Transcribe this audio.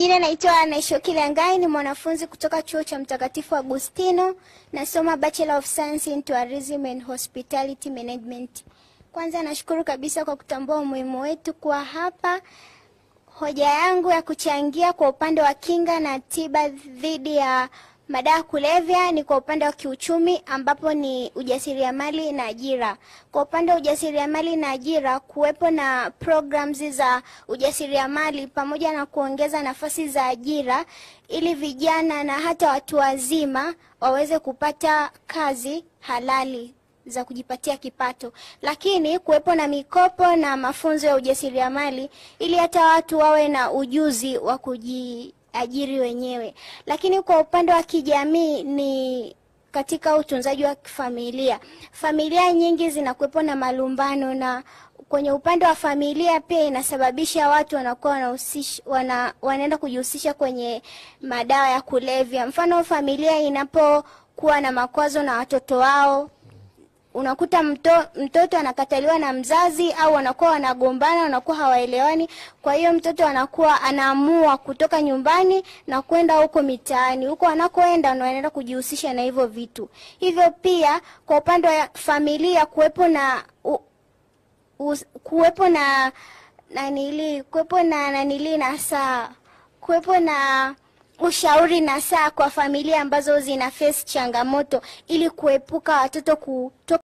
Jina naitwa Naishoki Langai, ni mwanafunzi kutoka chuo cha Mtakatifu Agustino, nasoma Bachelor of Science in Tourism and Hospitality Management. Kwanza nashukuru kabisa kwa kutambua umuhimu wetu kwa hapa. Hoja yangu ya kuchangia kwa upande wa kinga na tiba dhidi ya madawa kulevya ni kwa upande wa kiuchumi, ambapo ni ujasiriamali na ajira. Kwa upande wa ujasiriamali na ajira, kuwepo na programs za ujasiriamali pamoja na kuongeza nafasi za ajira ili vijana na hata watu wazima waweze kupata kazi halali za kujipatia kipato. Lakini kuwepo na mikopo na mafunzo ya ujasiriamali ili hata watu wawe na ujuzi wa kujiajiri wenyewe. Lakini kwa upande wa kijamii ni katika utunzaji wa familia. Familia nyingi zinakuwepo na malumbano, na kwenye upande wa familia pia inasababisha watu wanakuwa wanaenda kujihusisha kwenye madawa ya kulevya. Mfano, familia inapokuwa na makwazo na watoto wao, unakuta mtoto anakataliwa na mzazi, au wanakuwa wanagombana, wanakuwa hawaelewani. Kwa hiyo mtoto anaamua kutoka nyumbani na kwenda huko mitaani. Huko anakoenda anaenda kujihusisha na hivyo vitu. Hivyo pia kwa upande wa familia kuwepo na ushauri na saa kwa familia ambazo zina face changamoto ili kuepuka watoto kutoka